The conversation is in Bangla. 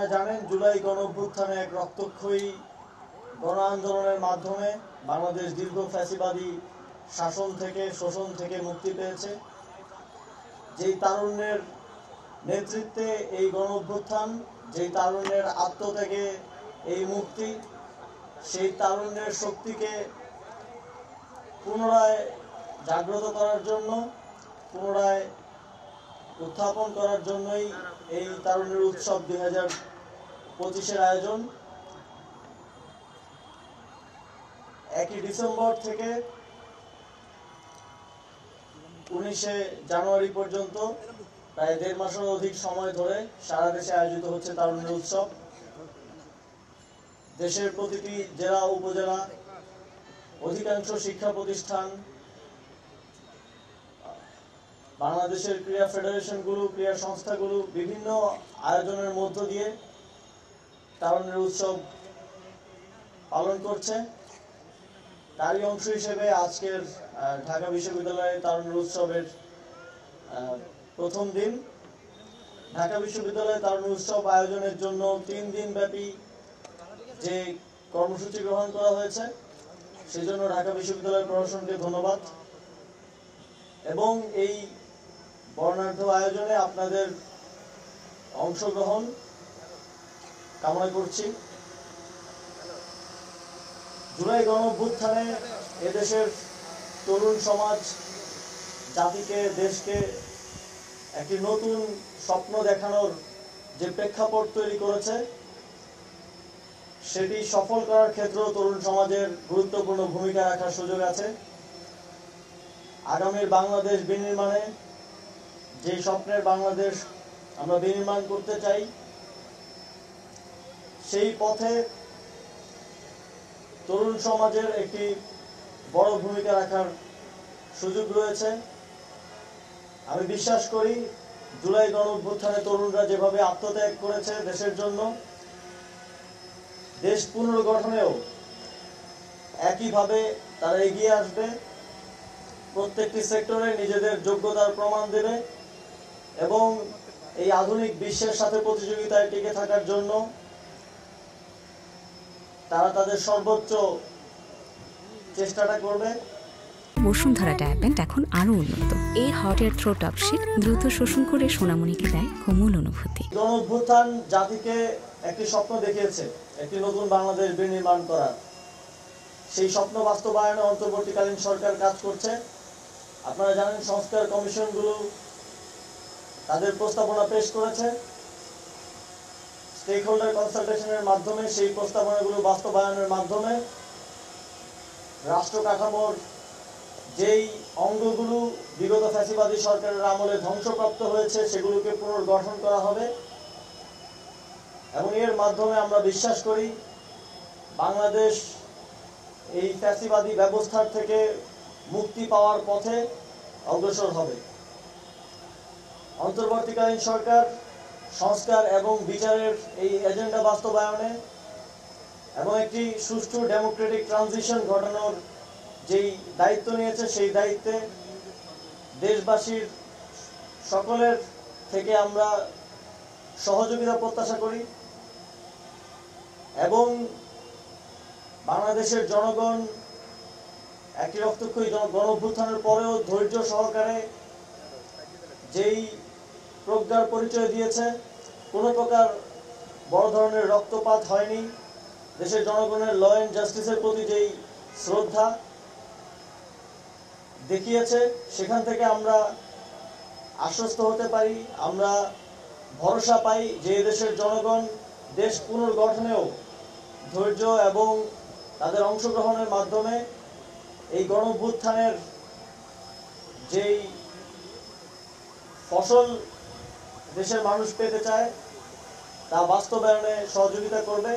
আপনারা জানেন জুলাই গণঅভ্যুত্থানে এক রক্তক্ষয়ী গণ আন্দোলনের মাধ্যমে বাংলাদেশ দীর্ঘ ফ্যাসিবাদী শাসন থেকে শোষণ থেকে মুক্তি পেয়েছে। যেই তারুণ্যের নেতৃত্বে এই গণঅভ্যুত্থান, যেই তারুণ্যের আত্মত্যাগে এই মুক্তি, সেই তারুণ্যের শক্তিকে পুনরায় জাগ্রত করার জন্য, পুনরায় উত্থাপন করার জন্যই এই তারুণ্যের উৎসব 2025-এর আয়োজন। 1 ডিসেম্বর থেকে 19 জানুয়ারি পর্যন্ত প্রায় 1.5 মাসের অধিক সময় ধরে সারা দেশে আয়োজিত হচ্ছে তারুণ্যের উৎসব। দেশের প্রতিটি জেলা উপজেলা, অধিকাংশ শিক্ষা প্রতিষ্ঠান, বাংলাদেশের ক্রীড়া ফেডারেশনগুলো, ক্রীড়া সংস্থাগুলো বিভিন্ন আয়োজনের মধ্য দিয়ে তারুণ্যের উৎসব পালন করছে। তারই অংশ হিসেবে আজকের ঢাকা বিশ্ববিদ্যালয়ের তারুণ্যের উৎসবের প্রথম দিন। ঢাকা বিশ্ববিদ্যালয়ে তারুণ্যের উৎসব আয়োজনের জন্য 3 দিন ব্যাপী যে কর্মসূচি গ্রহণ করা হয়েছে, সেজন্য ঢাকা বিশ্ববিদ্যালয় প্রশাসনকে ধন্যবাদ এবং এই বর্ণাঢ্য আয়োজনে আপনাদের অংশগ্রহণ কামনা করছি। জুলাই গণঅভ্যুত্থানে এদেশের তরুণ সমাজ জাতিকে, দেশকে একটি নতুন স্বপ্ন দেখানোর যে প্রেক্ষাপট তৈরি করেছে, সেটি সফল করার ক্ষেত্রেও তরুণ সমাজের গুরুত্বপূর্ণ ভূমিকা রাখার সুযোগ আছে। আগামীর বাংলাদেশ বিনির্মাণে, যে স্বপ্নের বাংলাদেশ আমরা বিনির্মাণ করতে চাই, সেই পথে তরুণ সমাজের একটি বড় ভূমিকা রাখার সুযোগ রয়েছে। আমি বিশ্বাস করি জুলাই গণঅভ্যুত্থানে তরুণরা যেভাবে আত্মত্যাগ করেছে দেশের জন্য, দেশ পুনর্গঠনেও একইভাবে তারা এগিয়ে আসবে, প্রত্যেকটি সেক্টরে নিজেদের যোগ্যতার প্রমাণ দেবে এবং এই আধুনিক বিশ্বের সাথে প্রতিযোগিতায় টিকে থাকার জন্য তারা তাদের সর্বোচ্চ চেষ্টাটা করবে। বসুন্ধরা ডায়াপেন্ট এখন আরো উন্নত। এই hot air through top sheet দ্রুত শোষণ করে সোনামণিকে দেয় কোমল অনুভূতি। গণঅভ্যুত্থান জাতিকে একটি স্বপ্ন দেখিয়েছে, একটি নতুন বাংলাদেশ বিনির্মাণ করার। সেই স্বপ্ন বাস্তবায়নে অন্তর্বর্তীকালীন সরকার কাজ করছে। আপনারা জানেন সংস্কার কমিশনগুলো তাদের প্রস্তাবনা পেশ করেছে। স্টেক হোল্ডার কনসালটেশনের মাধ্যমে সেই প্রস্তাবনাগুলো বাস্তবায়নের মাধ্যমে রাষ্ট্র কাঠামোর যেই অঙ্গগুলো বিগত ফ্যাসিবাদী সরকারের আমলে ধ্বংসপ্রাপ্ত হয়েছে, সেগুলোকে পুনর্গঠন করা হবে এবং এর মাধ্যমে আমরা বিশ্বাস করি বাংলাদেশ এই ফ্যাসিবাদী ব্যবস্থার থেকে মুক্তি পাওয়ার পথে অগ্রসর হবে। অন্তর্বর্তীকালীন সরকার সংস্কার এবং বিচারের এই এজেন্ডা বাস্তবায়নে এবং একটি সুষ্ঠু ডেমোক্রেটিক ট্রানজিশন ঘটানোর যেই দায়িত্ব নিয়েছে, সেই দায়িত্বে দেশবাসীর সকলের থেকে আমরা সহযোগিতা প্রত্যাশা করি এবং বাংলাদেশের জনগণ একটি রক্তক্ষয়ী গণঅভ্যুত্থানের পরেও ধৈর্য সহকারে যেই প্রজ্ঞার পরিচয় দিয়েছে, কোনো প্রকার বড় ধরনের রক্তপাত হয়নি। দেশের জনগণের ল অ্যান্ড জাস্টিসের প্রতি যেই শ্রদ্ধা দেখিয়েছে, সেখান থেকে আমরা আশ্বস্ত হতে পারি, আমরা ভরসা পাই যে দেশের জনগণ দেশ পুনর্গঠনেও ধৈর্য এবং তাদের অংশগ্রহণের মাধ্যমে এই গণঅভ্যুত্থানের যেই ফসল দেশের মানুষ পেতে চায় তা বাস্তবায়নে সহযোগিতা করবে।